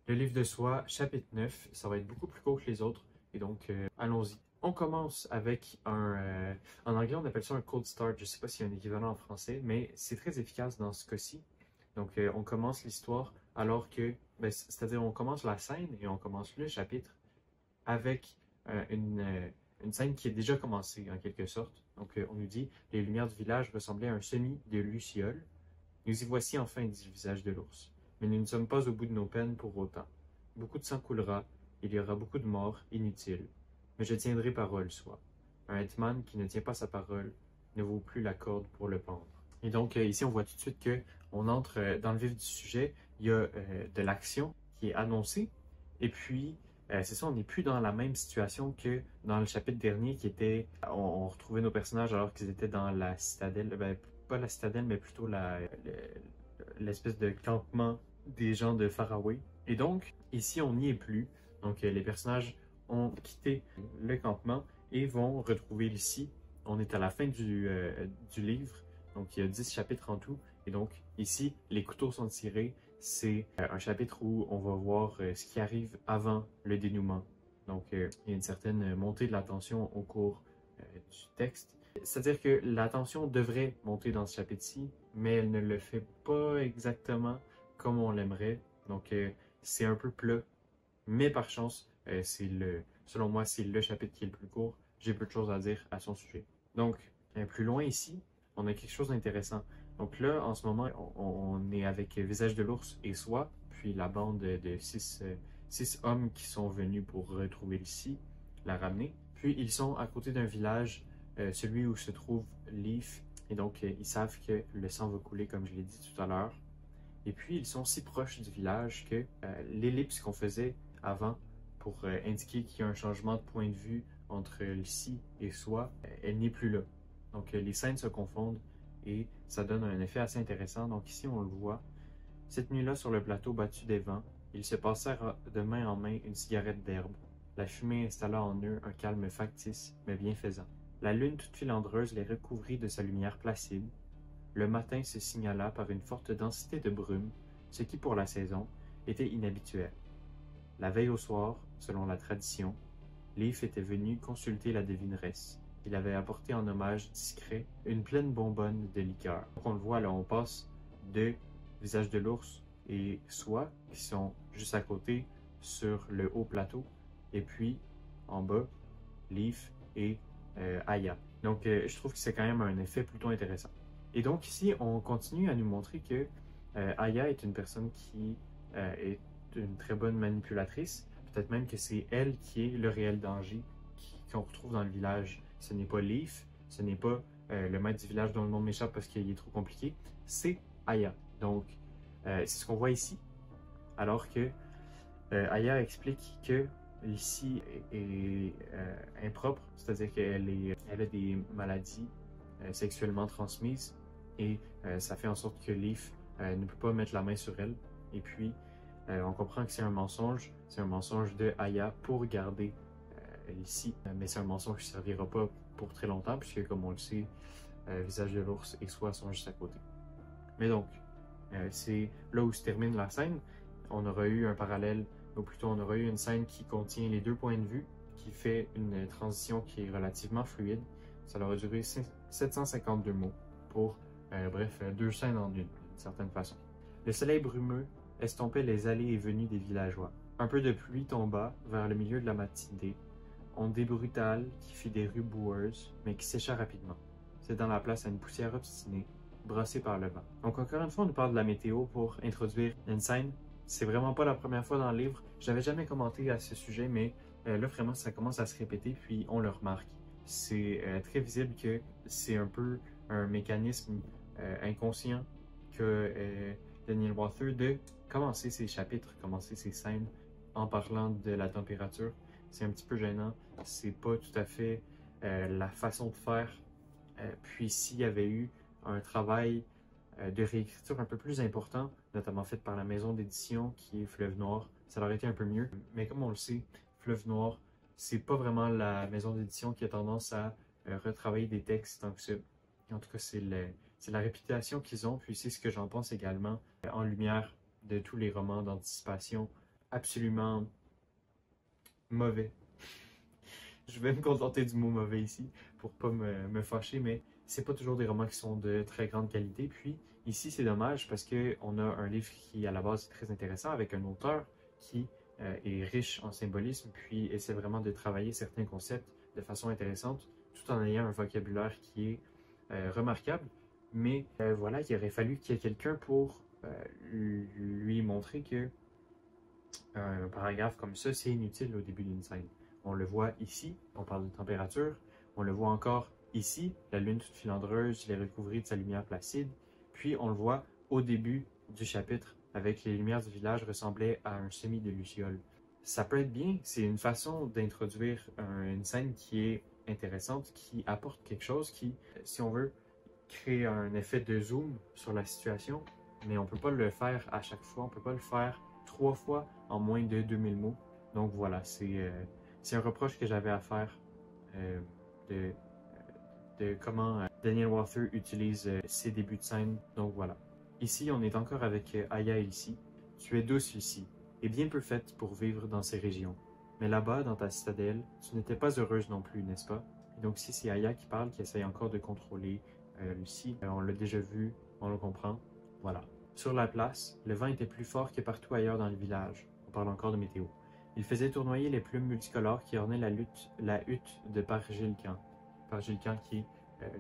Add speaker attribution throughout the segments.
Speaker 1: Le livre de Soi, chapitre 9, ça va être beaucoup plus court que les autres, et donc allons-y. On commence avec en anglais on appelle ça un cold start, je ne sais pas s'il y a un équivalent en français, mais c'est très efficace dans ce cas-ci. Donc on commence l'histoire alors que, c'est-à-dire on commence la scène et on commence le chapitre avec euh, une, euh, une scène qui est déjà commencée en quelque sorte. Donc on nous dit, les lumières du village ressemblaient à un semis de lucioles. Nous y voici enfin, dit le visage de l'ours. Mais nous ne sommes pas au bout de nos peines pour autant. Beaucoup de sang coulera, il y aura beaucoup de morts inutiles. Mais je tiendrai parole, soit. Un hetman qui ne tient pas sa parole ne vaut plus la corde pour le pendre. Et donc ici, on voit tout de suite que on entre dans le vif du sujet. Il y a de l'action qui est annoncée. Et puis, c'est ça, on n'est plus dans la même situation que dans le chapitre dernier qui était, on retrouvait nos personnages alors qu'ils étaient dans la citadelle, pas la citadelle, mais plutôt l'espèce de campement des gens de Faraway. Et donc, ici, on n'y est plus. Donc, les personnages ont quitté le campement et vont retrouver ici. On est à la fin du livre, donc il y a 10 chapitres en tout. Et donc, ici, les couteaux sont tirés. C'est un chapitre où on va voir ce qui arrive avant le dénouement. Donc, il y a une certaine montée de la tension au cours du texte. C'est-à-dire que la tension devrait monter dans ce chapitre-ci, mais elle ne le fait pas exactement comme on l'aimerait. Donc, c'est un peu plat. Mais par chance, selon moi, c'est le chapitre qui est le plus court. J'ai peu de choses à dire à son sujet. Donc, plus loin ici, on a quelque chose d'intéressant. Donc là, en ce moment, on est avec Visage de l'ours et Soi, puis la bande de six hommes qui sont venus pour retrouver Lucie, la ramener. Puis ils sont à côté d'un village, celui où se trouve Leaf, et donc ils savent que le sang va couler, comme je l'ai dit tout à l'heure. Et puis, ils sont si proches du village que l'ellipse qu'on faisait avant pour indiquer qu'il y a un changement de point de vue entre Lucie et Soi, elle n'est plus là. Donc, les scènes se confondent et ça donne un effet assez intéressant. Donc, ici, on le voit. Cette nuit-là, sur le plateau battu des vents, ils se passèrent de main en main une cigarette d'herbe. La fumée installa en eux un calme factice, mais bienfaisant. La lune toute filandreuse les recouvrit de sa lumière placide. Le matin se signala par une forte densité de brume, ce qui, pour la saison, était inhabituel. La veille au soir, selon la tradition, Leaf était venu consulter la devineresse. Il avait apporté en hommage discret une pleine bonbonne de liqueur. Donc on le voit là, on passe de Visage de l'ours et Soi, qui sont juste à côté sur le haut plateau, et puis en bas, Leaf et Aya. Donc je trouve que c'est quand même un effet plutôt intéressant. Et donc ici, on continue à nous montrer que Aya est une personne qui est une très bonne manipulatrice. Peut-être même que c'est elle qui est le réel danger qu'on retrouve dans le village. Ce n'est pas Leaf, ce n'est pas le maître du village dont le nom m'échappe parce qu'il est trop compliqué, c'est Aya. Donc, c'est ce qu'on voit ici. Alors que Aya explique que Lucie est impropre, c'est-à-dire elle a des maladies sexuellement transmises et ça fait en sorte que Leaf ne peut pas mettre la main sur elle. Et puis, on comprend que c'est un mensonge de Aya pour garder Lucie, mais c'est un mensonge qui ne servira pas pour très longtemps, puisque comme on le sait, Visage de l'ours et Soi sont juste à côté. Mais donc, c'est là où se termine la scène. On aura eu un parallèle, ou plutôt on aura eu une scène qui contient les deux points de vue, qui fait une transition qui est relativement fluide. Ça aura duré 752 mots pour, deux scènes en une, d'une certaine façon. Le soleil brumeux estompait les allées et venues des villageois. Un peu de pluie tomba vers le milieu de la matinée, ondée brutale qui fit des rues boueuses, mais qui sécha rapidement, cédant la place à une poussière obstinée, brassée par le vent. Donc encore une fois, on nous parle de la météo pour introduire une scène. C'est vraiment pas la première fois dans le livre. J'avais jamais commenté à ce sujet, mais là vraiment ça commence à se répéter, puis on le remarque. C'est très visible que c'est un peu un mécanisme inconscient que Daniel Wather de commencer ses chapitres, commencer ses scènes en parlant de la température. C'est un petit peu gênant. C'est pas tout à fait la façon de faire. Puis s'il y avait eu un travail de réécriture un peu plus important, notamment fait par la maison d'édition qui est Fleuve Noir, ça aurait été un peu mieux. Mais comme on le sait, Fleuve Noir, c'est pas vraiment la maison d'édition qui a tendance à retravailler des textes tant que ça. En tout cas, c'est la réputation qu'ils ont, puis c'est ce que j'en pense également en lumière de tous les romans d'anticipation absolument mauvais. Je vais me contenter du mot mauvais ici pour pas me fâcher, mais c'est pas toujours des romans qui sont de très grande qualité. Puis ici, c'est dommage parce que on a un livre qui, à la base, est très intéressant avec un auteur qui est riche en symbolisme, puis essaie vraiment de travailler certains concepts de façon intéressante, tout en ayant un vocabulaire qui est remarquable. Mais voilà, il aurait fallu qu'il y ait quelqu'un pour lui montrer que un paragraphe comme ça, c'est inutile au début d'une scène. On le voit ici, on parle de température. On le voit encore ici, la lune toute filandreuse, les recouvrie de sa lumière placide. Puis on le voit au début du chapitre, avec les lumières du village ressemblaient à un semis de lucioles. Ça peut être bien, c'est une façon d'introduire une scène qui est intéressante, qui apporte quelque chose, qui, si on veut, crée un effet de zoom sur la situation, mais on ne peut pas le faire à chaque fois, on ne peut pas le faire 3 fois en moins de 2000 mots. Donc voilà, c'est un reproche que j'avais à faire euh, de, de comment Daniel Walther utilise ses débuts de scène. Donc voilà. Ici, on est encore avec Aya ici. Tu es douce ici, et bien peu faite pour vivre dans ces régions. Mais là-bas, dans ta citadelle, tu n'étais pas heureuse non plus, n'est-ce pas? Et donc ici, c'est Aya qui parle, qui essaye encore de contrôler Lucie. On l'a déjà vu, on le comprend. Voilà. Sur la place, le vent était plus fort que partout ailleurs dans le village. On parle encore de météo. Il faisait tournoyer les plumes multicolores qui ornaient la hutte de Père Gilcan. Père Gilcan qui est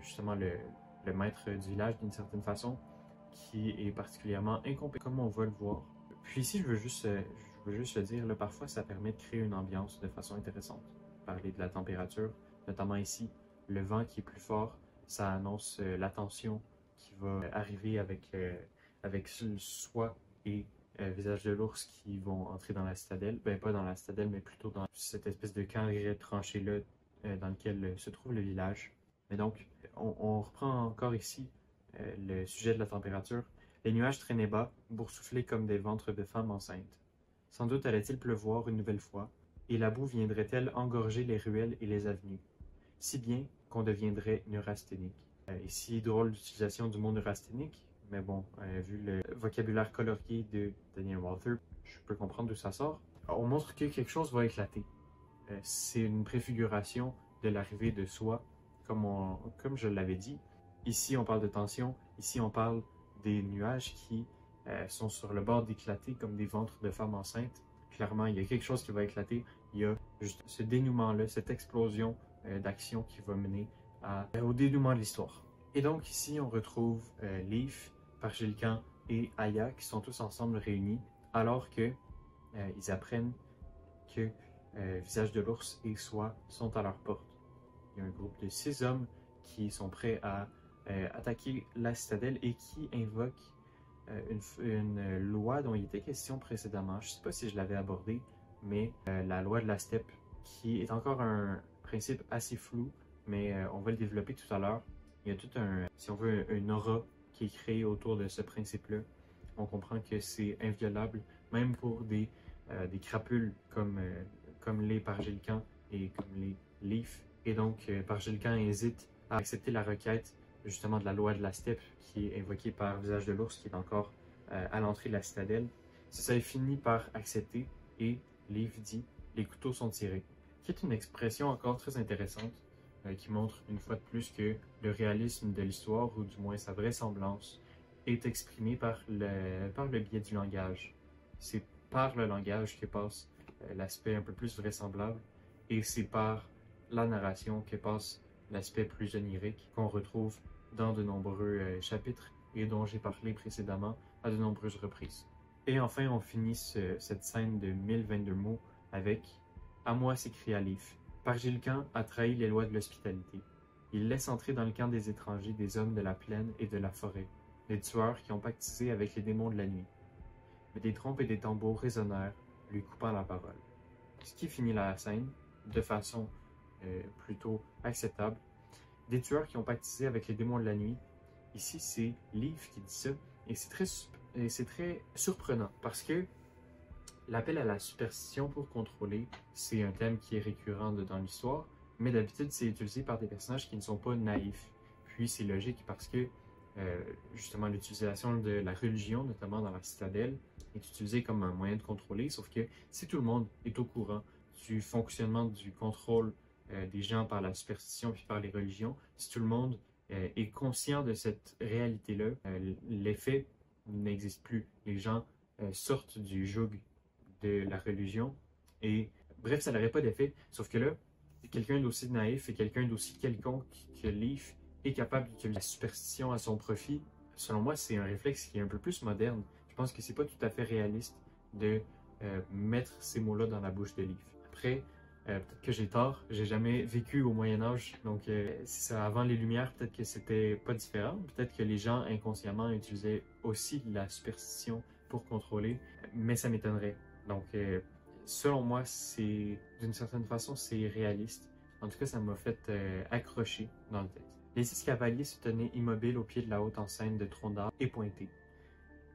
Speaker 1: justement le maître du village d'une certaine façon, qui est particulièrement incompétent, comme on va le voir. Puis ici, je veux juste le dire, là, parfois ça permet de créer une ambiance de façon intéressante. Parler de la température, notamment ici, le vent qui est plus fort, ça annonce la tension qui va arriver avec Soi et Visage de l'ours qui vont entrer dans la citadelle. Ben, pas dans la citadelle, mais plutôt dans cette espèce de camp retranché-là dans lequel se trouve le village. Mais donc, on reprend encore ici le sujet de la température. Les nuages traînaient bas, boursouflés comme des ventres de femmes enceintes. Sans doute allait-il pleuvoir une nouvelle fois, et la boue viendrait-elle engorger les ruelles et les avenues, si bien qu'on deviendrait neurasthénique. Ici, drôle d'utilisation du mot neurasthénique, mais bon, vu le vocabulaire colorié de Daniel Walther, je peux comprendre d'où ça sort. On montre que quelque chose va éclater. C'est une préfiguration de l'arrivée de Soi, comme je l'avais dit. Ici, on parle de tension. Ici, on parle des nuages qui sont sur le bord d'éclater comme des ventres de femmes enceintes. Clairement, il y a quelque chose qui va éclater. Il y a juste ce dénouement-là, cette explosion d'action qui va mener au dénouement de l'histoire. Et donc ici, on retrouve Leaf, Pargilcan et Aya qui sont tous ensemble réunis alors que ils apprennent que Visage de l'ours et Soi sont à leur porte. Il y a un groupe de 6 hommes qui sont prêts à attaquer la citadelle et qui invoquent une loi dont il était question précédemment. Je ne sais pas si je l'avais abordé, mais la loi de la steppe, qui est encore un principe assez flou, mais on va le développer tout à l'heure. Il y a tout si on veut, une aura qui est créée autour de ce principe-là. On comprend que c'est inviolable, même pour des crapules comme les Pargilcan et comme les Leaf. Et donc, Pargilcan hésite à accepter la requête justement de la loi de la steppe qui est invoquée par Visage de l'ours qui est encore à l'entrée de la citadelle. Ça finit par accepter et Leaf dit « les couteaux sont tirés », qui est une expression encore très intéressante qui montre une fois de plus que le réalisme de l'histoire, ou du moins sa vraisemblance, est exprimé par le biais du langage. C'est par le langage que passe l'aspect un peu plus vraisemblable et c'est par la narration que passe l'aspect plus onirique qu'on retrouve dans de nombreux chapitres et dont j'ai parlé précédemment à de nombreuses reprises. Et enfin, on finit cette scène de 1022 mots avec « À moi » s'écria Leaf. Pargilcan a trahi les lois de l'hospitalité. Il laisse entrer dans le camp des étrangers des hommes de la plaine et de la forêt, des tueurs qui ont pactisé avec les démons de la nuit. Mais des trompes et des tambours résonnèrent, lui coupant la parole. Ce qui finit la scène, de façon plutôt acceptable. Des tueurs qui ont pactisé avec les démons de la nuit. Ici, c'est Leaf qui dit ça, et c'est très surprenant, parce que l'appel à la superstition pour contrôler, c'est un thème qui est récurrent dans l'histoire, mais d'habitude, c'est utilisé par des personnages qui ne sont pas naïfs. Puis c'est logique parce que, justement, l'utilisation de la religion, notamment dans la citadelle, est utilisé comme un moyen de contrôler, sauf que si tout le monde est au courant du fonctionnement du contrôle des gens par la superstition puis par les religions, si tout le monde est conscient de cette réalité-là, l'effet n'existe plus. Les gens sortent du joug de la religion et bref, ça n'aurait pas d'effet, sauf que là, quelqu'un d'aussi naïf et quelqu'un d'aussi quelconque que Leaf est capable d'utiliser la superstition à son profit, selon moi, c'est un réflexe qui est un peu plus moderne. Je pense que c'est pas tout à fait réaliste de mettre ces mots-là dans la bouche de Leaf. Après, peut-être que j'ai tort, j'ai jamais vécu au Moyen-Âge, donc c'est ça, avant les Lumières, peut-être que c'était pas différent. Peut-être que les gens inconsciemment utilisaient aussi la superstition pour contrôler, mais ça m'étonnerait. Donc, selon moi, c'est d'une certaine façon, c'est réaliste. En tout cas, ça m'a fait accrocher dans le texte. Les 6 cavaliers se tenaient immobiles au pied de la haute enceinte de troncs d'arbres et pointés.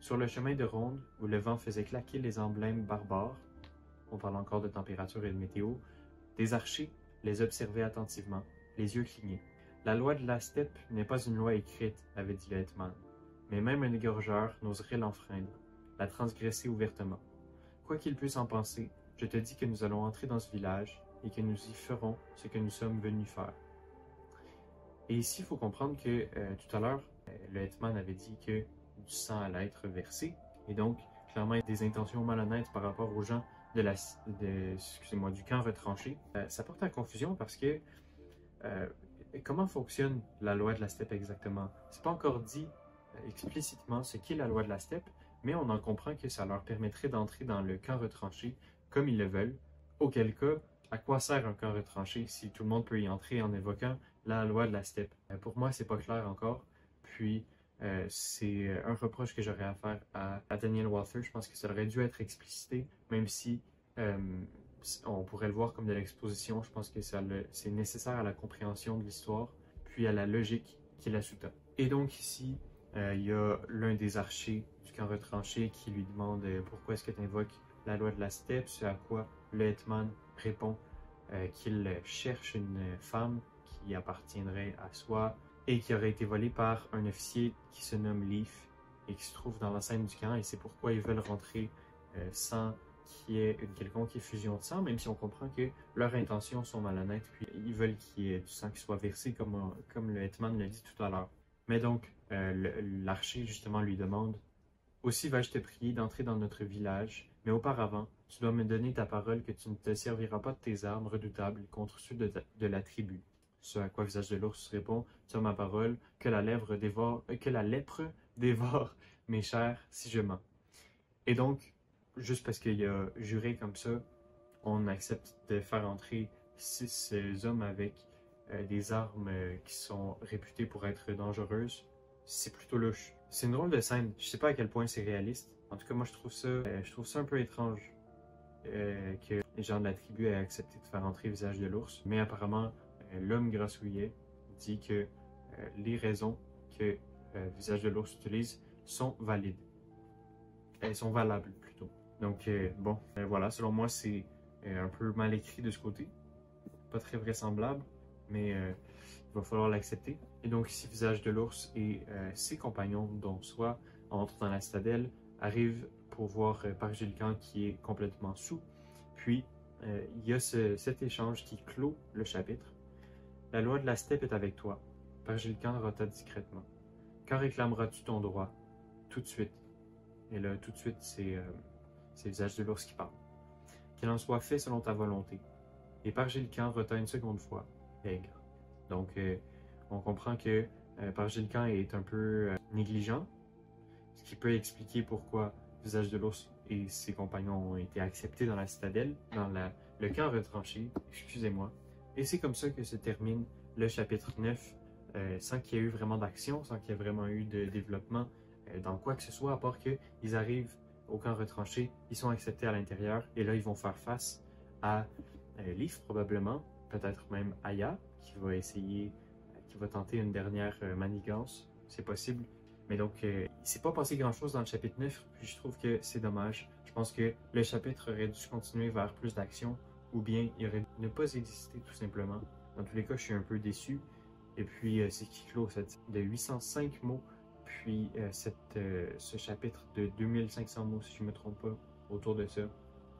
Speaker 1: Sur le chemin de ronde, où le vent faisait claquer les emblèmes barbares, on parle encore de température et de météo, des archers les observaient attentivement, les yeux clignés. La loi de la steppe n'est pas une loi écrite, avait dit le hetman, mais même un égorgeur n'oserait l'enfreindre, la transgresser ouvertement. Quoi qu'il puisse en penser, je te dis que nous allons entrer dans ce village et que nous y ferons ce que nous sommes venus faire. Et ici, il faut comprendre que tout à l'heure, le hetman avait dit que du sang allait être versé, et donc, clairement, des intentions malhonnêtes par rapport aux gens du camp retranché. Ça porte à confusion parce que comment fonctionne la loi de la steppe exactement? C'est pas encore dit explicitement ce qu'est la loi de la steppe, mais on en comprend que ça leur permettrait d'entrer dans le camp retranché comme ils le veulent. Auquel cas, à quoi sert un camp retranché si tout le monde peut y entrer en évoquant la loi de la steppe? Pour moi, c'est pas clair encore. Puis, c'est un reproche que j'aurais à faire à Daniel Walther. Je pense que ça aurait dû être explicité, même si on pourrait le voir comme de l'exposition. Je pense que c'est nécessaire à la compréhension de l'histoire, puis à la logique qui la sous-tend. Et donc ici, il y a l'un des archers du camp retranché qui lui demande pourquoi est-ce que tu invoques la loi de la steppe, ce à quoi le hetman répond qu'il cherche une femme qui appartiendrait à soi et qui aurait été volée par un officier qui se nomme Leaf et qui se trouve dans l'enceinte du camp, et c'est pourquoi ils veulent rentrer sans qu'il y ait une quelconque effusion de sang, même si on comprend que leurs intentions sont malhonnêtes, puis ils veulent qu'il y ait du sang qui soit versé, comme le hetman l'a dit tout à l'heure. Mais donc, l'archer justement lui demande « Aussi vais-je te prier d'entrer dans notre village, mais auparavant, tu dois me donner ta parole que tu ne te serviras pas de tes armes redoutables contre ceux de la tribu. » Ce à quoi Visage de l'Ours répond « Tu as ma parole, que la lèpre dévore mes chairs si je mens. » Et donc, juste parce qu'il a juré comme ça, on accepte de faire entrer 6 hommes avec des armes qui sont réputées pour être dangereuses. C'est plutôt louche. C'est une drôle de scène. Je sais pas à quel point c'est réaliste. En tout cas, moi, je trouve ça un peu étrange que les gens de la tribu aient accepté de faire entrer Visage de l'Ours. Mais apparemment, l'homme grassouillet dit que les raisons que Visage de l'Ours utilise sont valides. Elles sont valables, plutôt. Donc, bon, voilà, selon moi, c'est un peu mal écrit de ce côté. Pas très vraisemblable, mais il va falloir l'accepter. Et donc, ici, Visage de l'Ours et ses compagnons, dont soit entrent dans la citadelle, arrivent pour voir Parjilkan qui est complètement sous. Puis, il y a cet échange qui clôt le chapitre. La loi de la steppe est avec toi. Parjilkan rota discrètement. Quand réclameras-tu ton droit? Tout de suite. Et là, tout de suite, c'est Visage de l'Ours qui parle. Qu'il en soit fait selon ta volonté. Et Parjilkan rota une seconde fois. Aigre. Donc, on comprend que Parjilkan est un peu négligent, ce qui peut expliquer pourquoi Visage de l'Ours et ses compagnons ont été acceptés dans la citadelle, dans le camp retranché, excusez-moi. Et c'est comme ça que se termine le chapitre 9, sans qu'il y ait eu vraiment d'action, sans qu'il y ait vraiment eu de développement dans quoi que ce soit, à part qu'ils arrivent au camp retranché, ils sont acceptés à l'intérieur, et là ils vont faire face à Leaf probablement, peut-être même Aya, qui va tenter une dernière manigance, c'est possible. Mais donc, il s'est pas passé grand-chose dans le chapitre 9, puis je trouve que c'est dommage. Je pense que le chapitre aurait dû continuer vers plus d'action, ou bien il aurait dû ne pas exister tout simplement. Dans tous les cas, je suis un peu déçu. Et puis, c'est qui clôt de 805 mots puis ce chapitre de 2500 mots, si je ne me trompe pas, autour de ça.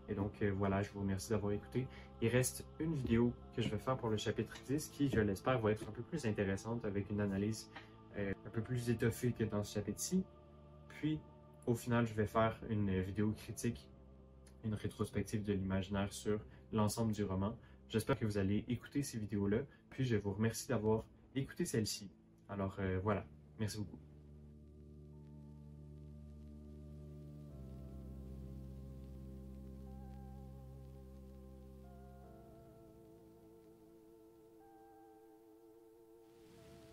Speaker 1: Et donc voilà, je vous remercie d'avoir écouté. Il reste une vidéo que je vais faire pour le chapitre 10 qui, je l'espère, va être un peu plus intéressante avec une analyse un peu plus étoffée que dans ce chapitre-ci. Puis, au final, je vais faire une vidéo critique, une rétrospective de l'imaginaire sur l'ensemble du roman. J'espère que vous allez écouter ces vidéos-là, puis je vous remercie d'avoir écouté celle-ci. Alors voilà, merci beaucoup.